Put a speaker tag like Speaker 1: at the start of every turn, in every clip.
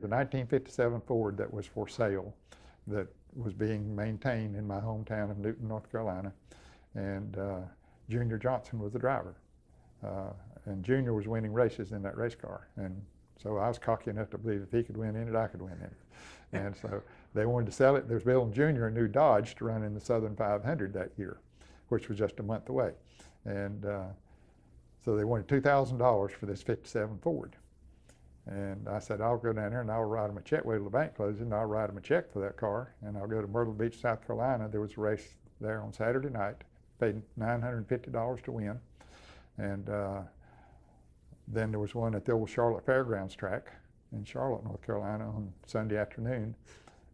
Speaker 1: The 1957 Ford that was for sale, that was being maintained in my hometown of Newton, North Carolina, and Junior Johnson was the driver. And Junior was winning races in that race car, and so I was cocky enough to believe if he could win in it, I could win in it. And so they wanted to sell it. They was building Junior a new Dodge to run in the Southern 500 that year, which was just a month away. And so they wanted $2,000 for this 57 Ford. And I said, I'll go down there and I'll write them a check. Wait till the bank closes and I'll write them a check for that car. And I'll go to Myrtle Beach, South Carolina. There was a race there on Saturday night, paid $950 to win. And then there was one at the old Charlotte Fairgrounds track in Charlotte, North Carolina on Sunday afternoon.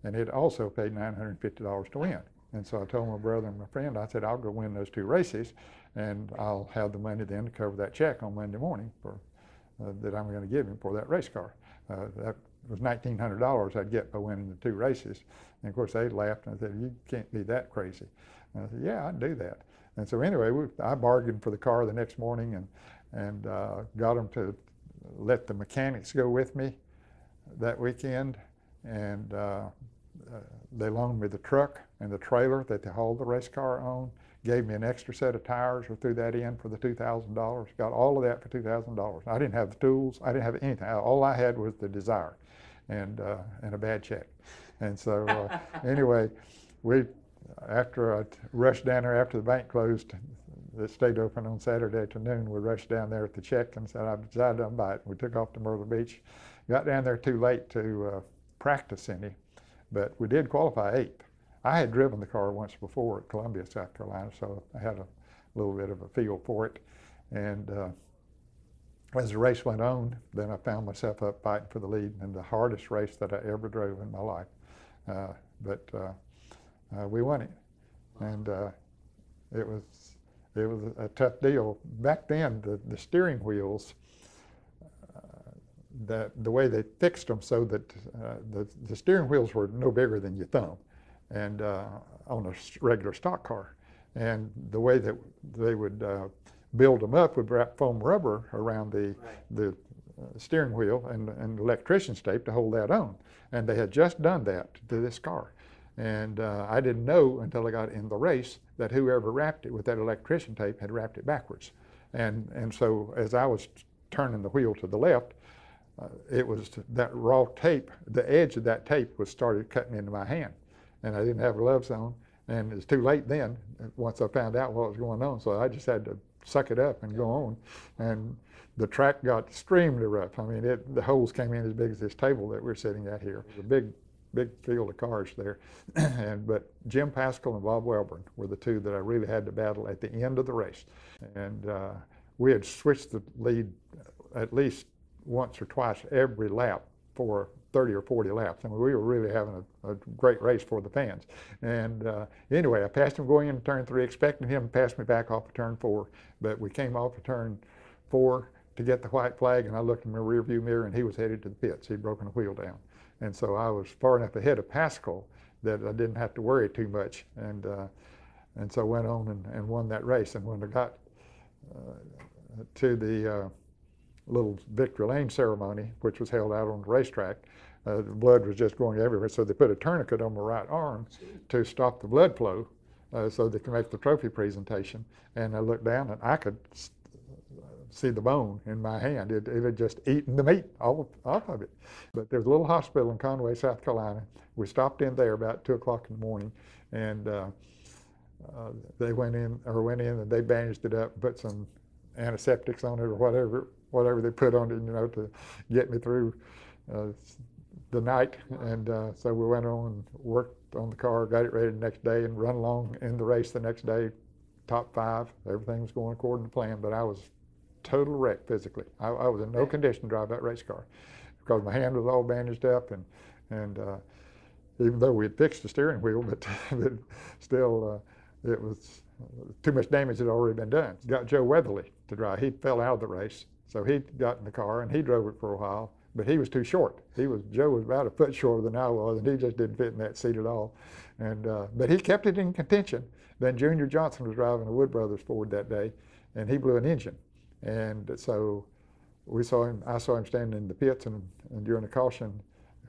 Speaker 1: And it also paid $950 to win. And so I told my brother and my friend, I said, I'll go win those two races and I'll have the money then to cover that check on Monday morning for that I'm going to give him for that race car. That was $1,900 I'd get by winning the two races. And of course they laughed and I said, you can't be that crazy. And I said, yeah, I'd do that. And so anyway, I bargained for the car the next morning and got them to let the mechanics go with me that weekend. And they loaned me the truck and the trailer that they hauled the race car on, gave me an extra set of tires, or threw that in for the $2,000. Got all of that for $2,000. I didn't have the tools. I didn't have anything. All I had was the desire and a bad check. And so anyway, after I rushed down there after the bank closed, it stayed open on Saturday to noon, we rushed down there at the check and said, I've decided to buy it. We took off to Myrtle Beach. Got down there too late to practice any, but we did qualify 8th. I had driven the car once before at Columbia, South Carolina, so I had a little bit of a feel for it. And as the race went on, then I found myself up fighting for the lead in the hardest race that I ever drove in my life. But we won it, and it was a tough deal. Back then, the steering wheels, the way they fixed them so that the steering wheels were no bigger than your thumb, and on a regular stock car. And the way that they would build them up would wrap foam rubber around the steering wheel and electrician's tape to hold that on. And they had just done that to this car. And I didn't know until I got in the race that whoever wrapped it with that electrician tape had wrapped it backwards. And so as I was turning the wheel to the left, it was that raw tape, the edge of that tape was started cutting into my hand. And I didn't have gloves on, and it was too late then once I found out what was going on. So I just had to suck it up and go on. And the track got extremely rough. I mean, the holes came in as big as this table that we're sitting at here. It was a big field of cars there. But Jim Paschal and Bob Welborn were the two that I really had to battle at the end of the race. And we had switched the lead at least once or twice every lap for 30 or 40 laps. I mean, we were really having a great race for the fans. And anyway, I passed him going into turn 3, expecting him to pass me back off of turn 4. But we came off of turn 4 to get the white flag, and I looked in my rear view mirror, and he was headed to the pits. He'd broken a wheel down. And so I was far enough ahead of Paschal that I didn't have to worry too much. And so went on and won that race. And when I got to the little victory lane ceremony, which was held out on the racetrack, the blood was just going everywhere. So they put a tourniquet on my right arm to stop the blood flow so they could make the trophy presentation. And I looked down and I could see the bone in my hand. It had just eaten the meat off of it. But there's a little hospital in Conway, South Carolina. We stopped in there about 2 o'clock in the morning, and they went in and they bandaged it up and put some antiseptics on it or whatever they put on it, you know, to get me through the night. And so we went on and worked on the car, got it ready the next day, and run along in the race the next day, top 5. Everything was going according to plan, but I was total wreck physically. I was in no condition to drive that race car because my hand was all bandaged up, and even though we had fixed the steering wheel, but still it was too much damage had already been done. Got Joe Weatherly to drive. He fell out of the race, so he got in the car and he drove it for a while, but he was too short. Joe was about a foot shorter than I was, and he just didn't fit in that seat at all. And but he kept it in contention. Then Junior Johnson was driving a Wood Brothers Ford that day, and he blew an engine. And so I saw him standing in the pits and during the caution,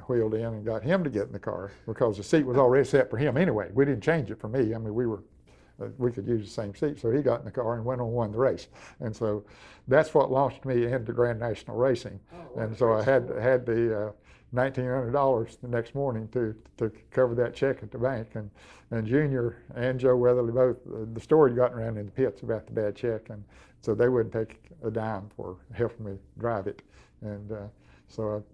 Speaker 1: wheeled in and got him to get in the car because the seat was already set for him anyway. We didn't change it for me. I mean, we could use the same seat. So he got in the car and went on and won the race. And so that's what launched me into Grand National Racing. Oh, and so I had the $1,900 the next morning to cover that check at the bank. And Junior and Joe Weatherly both, the story had gotten around in the pits about the bad check, and so they wouldn't take a dime for helping me drive it. And so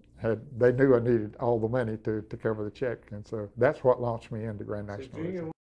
Speaker 1: they knew I needed all the money to cover the check, and so that's what launched me into Grand National Racing.